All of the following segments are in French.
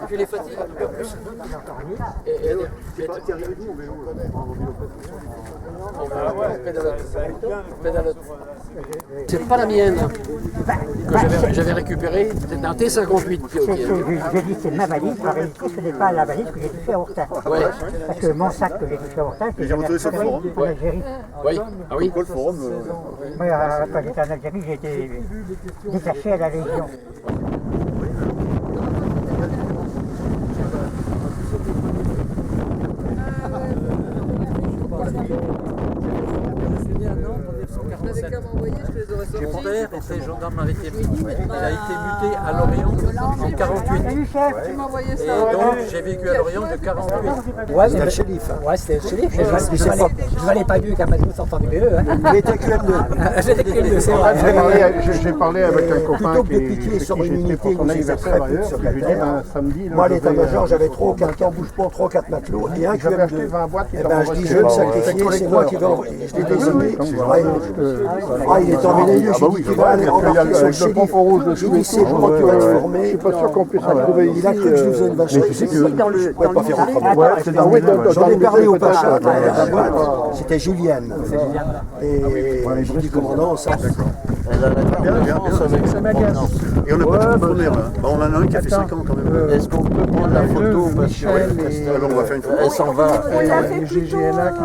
Puis les fatigues un peu plus. Pédalote. C'est pas la mienne que j'avais récupérée, c'était un T58 Piocchi. J'ai dit c'est ma valise, la valise, ce n'est pas la valise que j'ai touchée à Horta. Ouais. Parce que mon sac que j'ai touché à Horta, J'ai retrouvé sur le forum. en Algérie. Oui. Ah oui. Quoi le forum Moi, quand j'étais en Algérie, j'ai été détaché à la Légion. Mon père était gendarme maritime. Il a été muté à Lorient en 48. Et donc j'ai vécu à Lorient de 48. Ouais, c'était le shérif. Ouais, c'était le shérif. Je valais pas mieux qu'un maître sortant du BE. Il était QM2. J'étais QM2, c'est vrai. J'ai parlé avec un copain Plutôt que de pitié sur une unité pour son où anniversaire d'ailleurs. Je lui ai dit samedi. Moi, à l'état-major, j'avais 3 ou 4 temps bouge pas, 3 ou 4 matelots et un J'avais acheté QM2. 20 boîtes. Eh ben, je dis, je vais me sacrifier, c'est moi qui vais envoyer. Je l'ai désigné. Ah, il est tombé des nues, j'ai dit, tu vas aller embarquer sur le shérif. J'ai dit, c'est moi qui vais te former. Je suis pas sûr qu'on puisse en trouver ici. Il a cru que je faisais une vacherie. Tu sais que dans le pas faire autrement. ouais, c'est dans J'en ai parlé au Pacha, Ouais. la boîte, c'était Juliane. Et j'ai dit, commandant, ça. Bien, ça m'agace. Et on n'a pas de fournir là. Bah, on en a un qui a fait 5 ans quand même. Est-ce qu'on peut prendre la photo parce que Alors on va faire une photo. elle s'en va.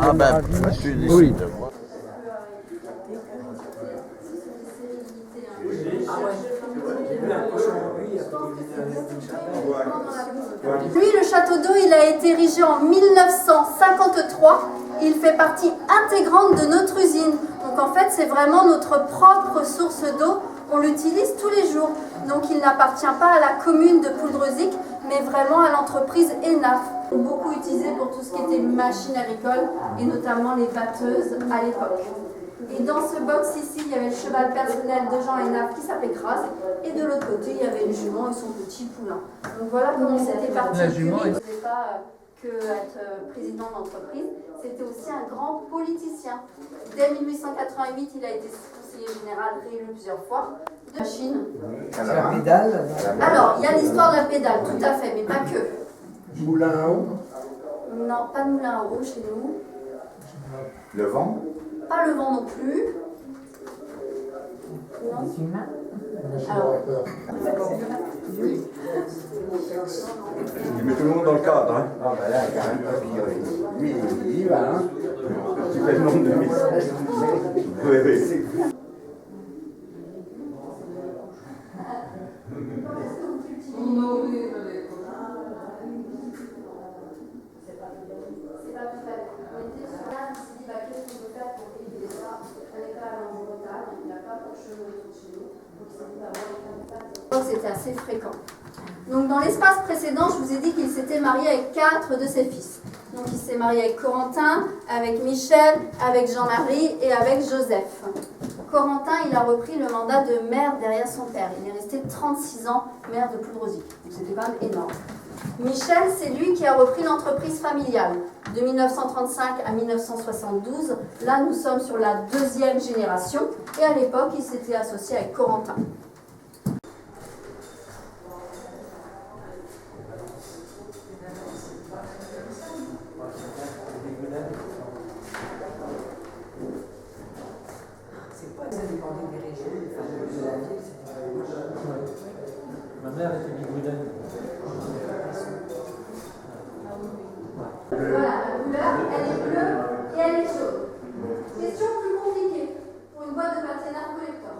Ah ben, tu décides. Lui, le château d'eau, il a été érigé en 1953. Il fait partie intégrante de notre usine. Donc en fait, c'est vraiment notre propre source d'eau. On l'utilise tous les jours. Donc il n'appartient pas à la commune de Pouldreuzic, mais vraiment à l'entreprise ENAF. Beaucoup utilisé pour tout ce qui était machines agricoles et notamment les batteuses à l'époque. Et dans ce box ici, il y avait le cheval personnel de Jean Enaf qui s'appelait Cras. Et de l'autre côté, il y avait une jument et son petit poulain. Donc voilà comment c'était particulier. Il ne faisait pas que être président d'entreprise, c'était aussi un grand politicien. Dès 1888, il a été conseiller général réélu plusieurs fois. De Chine. La pédale. Alors, il y a l'histoire de la pédale, tout à fait, mais pas que. Moulin à eau. Non, pas de moulin à eau chez nous. Le vent. Pas le vent non plus. Non. Alors, Il met tout le monde dans le cadre. Hein. Ah ben là, quand même pas pire. Lui, il y va, hein. Tu fais le nombre de messages. Oui, oui. C'était assez fréquent. Donc dans l'espace précédent, je vous ai dit qu'il s'était marié avec 4 de ses fils. Donc il s'est marié avec Corentin, avec Michel, avec Jean-Marie et avec Joseph. Corentin, il a repris le mandat de maire derrière son père. Il est resté 36 ans maire de Pouldreuzic. Donc c'était quand même énorme. Michel, c'est lui qui a repris l'entreprise familiale de 1935 à 1972. Là, nous sommes sur la 2e génération. Et à l'époque, il s'était associé avec Corentin. Ma mère était bigoudane. Voilà, la couleur, elle est bleue et elle est chaude. Question plus compliquée pour une boîte de partenaire collector.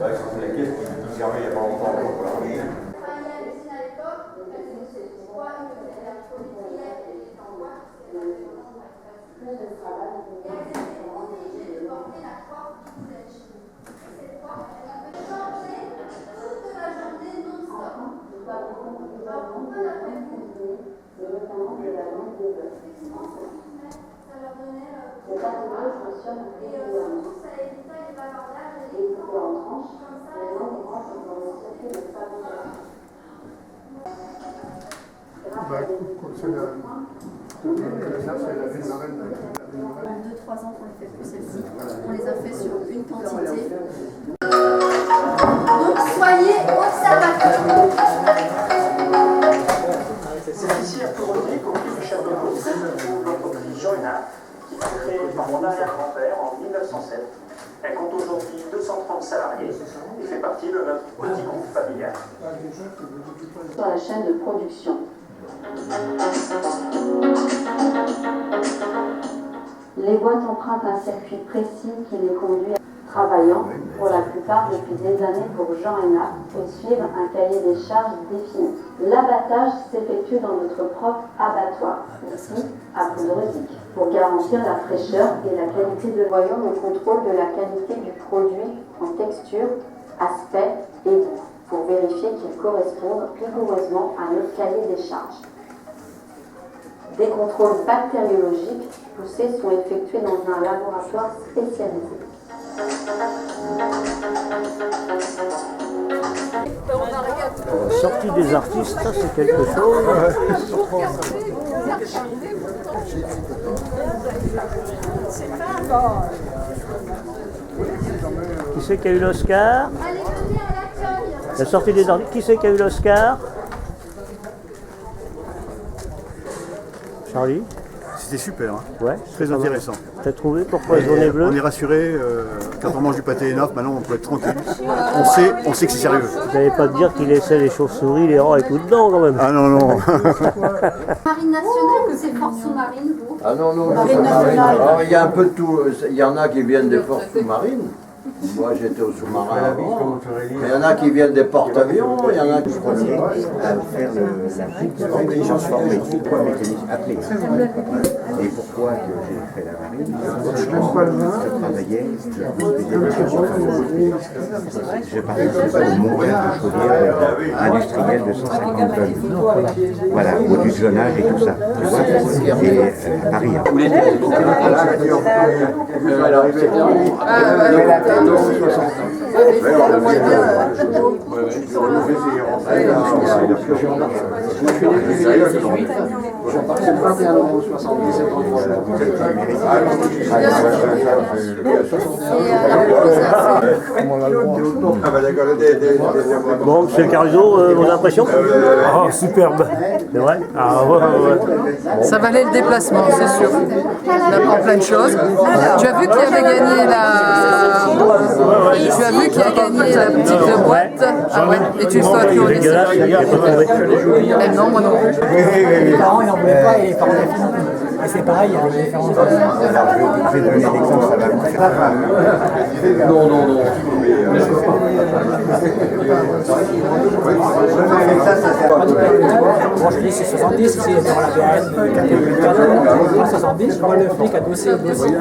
La caisse qui servait il y a pas longtemps pour la remise. Travaillait à l'usine à l'époque, elle faisait des poids, une partenaire collector, elle était en bois, et elles étaient obligées de porter la croix du sèche. Cette croix, elle peut changer toute la journée non-stop. Pourquoi d'après vous? Effectivement, ça leur donnait et surtout ça évitait les bavardages et les comme ça Bah, 2-3 ans qu'on ne fait plus celle-ci. On les a fait sur une quantité. par mon arrière-grand-père en 1907. Elle compte aujourd'hui 230 salariés et fait partie de notre petit groupe familial. Sur la chaîne de production. Les boîtes empruntent un circuit précis qui les conduit travaillant, pour la plupart depuis des années pour Jean Hénac, et suivre un cahier des charges défini. L'abattage s'effectue dans notre propre abattoir, ici à Poudre-Zic, pour garantir la fraîcheur et la qualité de voyons le contrôle de la qualité du produit en texture, aspect et goût, pour vérifier qu'il corresponde rigoureusement à notre cahier des charges. Des contrôles bactériologiques poussés sont effectués dans un laboratoire spécialisé. Sortie des artistes, ça c'est quelque chose. Qui c'est qui a eu l'Oscar? La sortie des artistes, qui c'est qui a eu l'Oscar? Charlie? C'était super, hein. Ouais. Très intéressant. T'as trouvé pourquoi Journée Bleue? On est rassuré, quand on mange du pâté Hénaff, maintenant on peut être tranquille. On sait que c'est sérieux. Vous n'allez pas te dire qu'il laissait les chauves-souris, les rats et tout dedans quand même. Ah non, non. Marine nationale ou c'est force sous-marine, vous? Ah non, non, Marine nationale. Alors, il y a un peu de tout. Il y en a qui viennent des forces sous-marines. Moi j'étais au sous-marin avant. Il y en a qui viennent des porte-avions, il y en a qui faire l'intelligence formée, pourquoi mécanisme appelé. Et pourquoi j'ai fait la marine? Je travaillais, je participais au montage de chaudières industrielles de 150 tonnes. Voilà, au du zonage et tout ça. Tu vois, et à Paris. Bon, monsieur Caruso, vos impressions? Oh, superbe. C'est vrai? Ah, ouais. Ça valait le déplacement, c'est sûr. On apprend plein de choses. Tu as vu qui avait gagné la... Tu as vu qui a gagné la petite boîte? Ah ouais, et tu sois plus au lycée. Non, moi non plus. Les parents, ils n'en voulaient pas et les parents, les filles non plus. Et c'est pareil, il y a des différences. Je vais donner l'exemple, ça va vous faire peur. Non, non, non. Moi je dis c'est 70, c'est dans la BAN 70, je vois le flic adossé au dossier.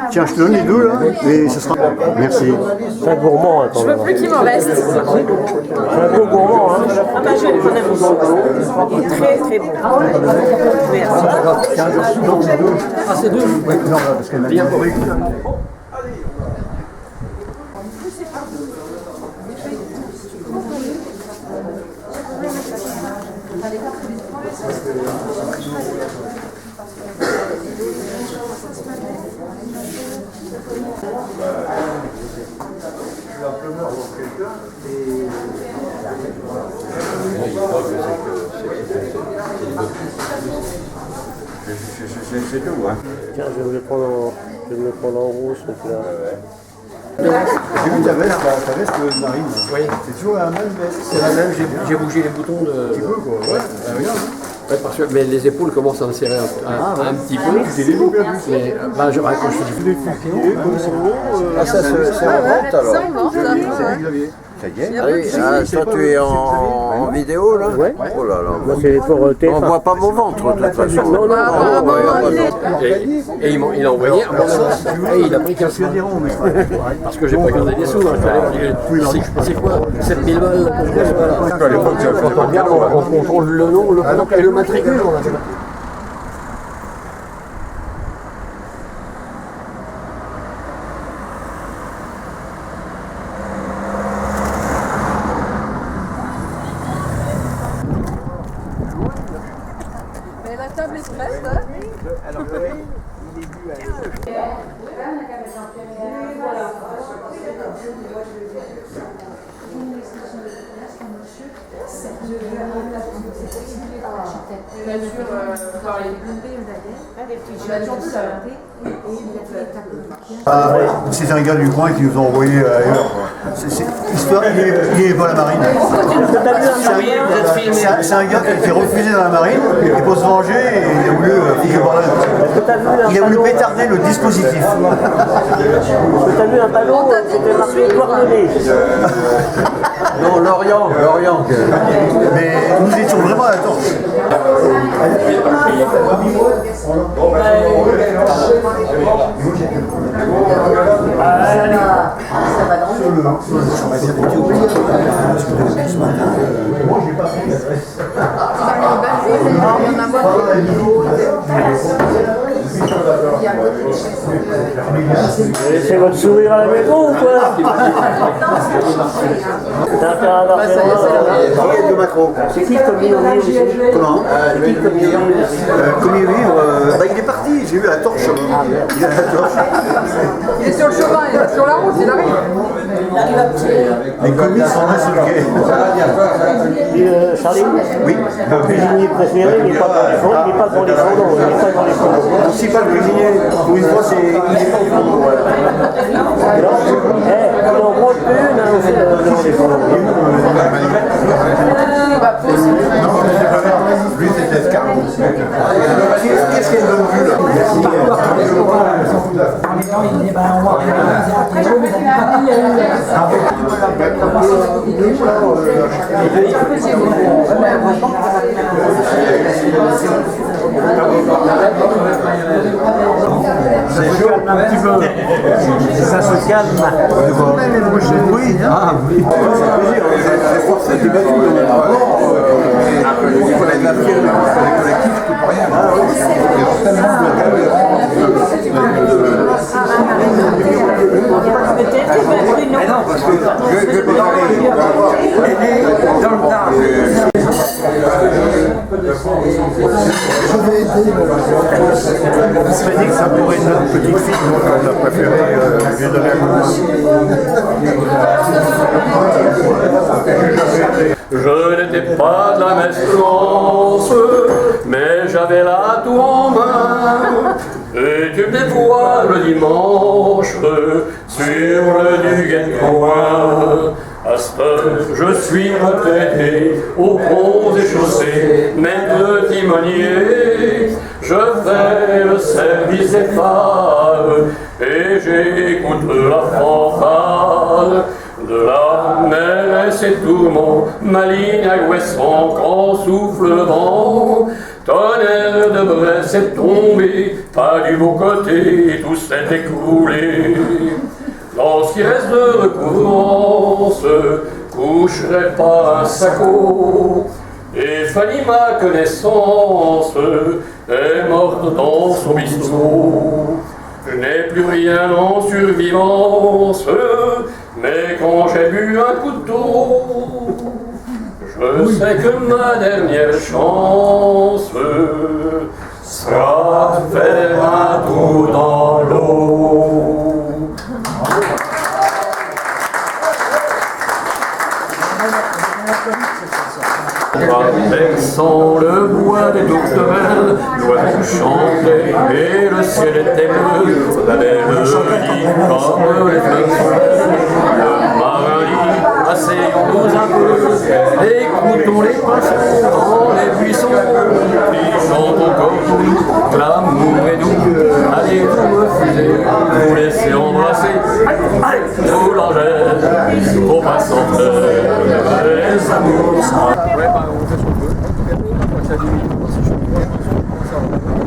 Tiens, je te donne les deux là, et ce sera. Merci. C'est un gourmand, attends. Je veux plus qu'il m'en reste. C'est un peu gourmand, hein. Ah bah je vais le prendre à mon Il est très très bon. Merci. Ah c'est deux? Non, parce qu'elle m'a bien corrigé. C'est tout, hein. Tiens, je vais me le prendre en rouge, ce truc-là. J'ai vu ta veste marine. Oui. C'est toujours la même veste. C'est la même, j'ai bougé les boutons de... Un petit peu, quoi. Ouais. Ouais, parce que mais les épaules commencent à me serrer un petit peu. Mais bah, quand je suis du Ah, ça c'est en vente alors? Ça invente, ça. Ça y est. Ah oui, ah, ça tu es en vidéo là? Ouais. Oh là là. Moi, c'est pour On TF1. voit pas mon ventre de toute façon. Non, non, Et il a envoyé à mon sens. Et il a pris 15 000 dirhams. Parce que j'ai pas gardé des sous. Hein. C'est quoi 7000 balles là, à l'époque, quand on regarde, on contrôle le nom, le prénom et le matricule. Mais la table est prête, hein? C'est un gars du coin qui nous a envoyé ailleurs. Histoire, il est pas à la marine. C'est un gars qui a été refusé dans la marine, et pour se venger, et il a voulu pétarder le dispositif. Tu as vu un ballon, c'était marqué Douarnenez. Non, Lorient. Mais nous étions vraiment à la torche. Vous laissez votre sourire à la maison ou quoi? De Macron. C'est qui le commis? Comment il est parti, j'ai eu la torche. Il a la torche. Il est sur le chemin, il est sur la route, il arrive. Les commis sont là sur le quai. Charlie? Oui. Mon cuisinier préféré, il n'est pas dans les fondants. Il n'est pas dans les fondants. Si pas le cuisinier, pour une fois, il est pas au fond. Il en monte une dans les fondants. Lui, c'était escargot. Qu'est-ce qu'il y a de vue là? Un petit peu. Ça se calme. Oui, ah oui. C'est du battu. Il faut la collectif, je peux pas rien. Mais non, parce que je peux parler. Elle est dans le temps. On s'est dit que ça pourrait être notre petite fille, donc on a préféré lui donner un coup. Je n'étais pas de la messe France, mais j'avais la tout en main. Et tu me vois le dimanche sur le Duguay-Coin. À cette heure, je suis retraité aux ponts et chaussées, maître timonier. Je fais le service des phares et j'écoute la fanfare de la mer, c'est tourments, ma ligne à Ouessant, quand souffle le vent. Tonnerre de Brest est tombé, pas du beau côté, tout s'est écoulé. Dans ce qui reste de recouvrance, coucherait pas un sacco. Et Fanny, ma connaissance, est morte dans son bistrot. Je n'ai plus rien en survivance, mais quand j'ai bu un couteau, je sais que ma dernière chance sera de faire un trou dans l'eau. Traversant le bois des tourterelles, l'oiseau chantait et le ciel était bleu. La belle dit comme les fleurs. Le marin dit, asseyons-nous un peu, écoutons les poissons dans les buissons. Ils chantent encore pour nous, l'amour est doux. Allez vous refuser, vous laisser embrasser. Nous l'angèle, au passant les amours. Ouais, bah, on fait ce qu'on peut. En tout cas, nous, on va pas que ça diminue, parce que je suis pas sûr comment ça va.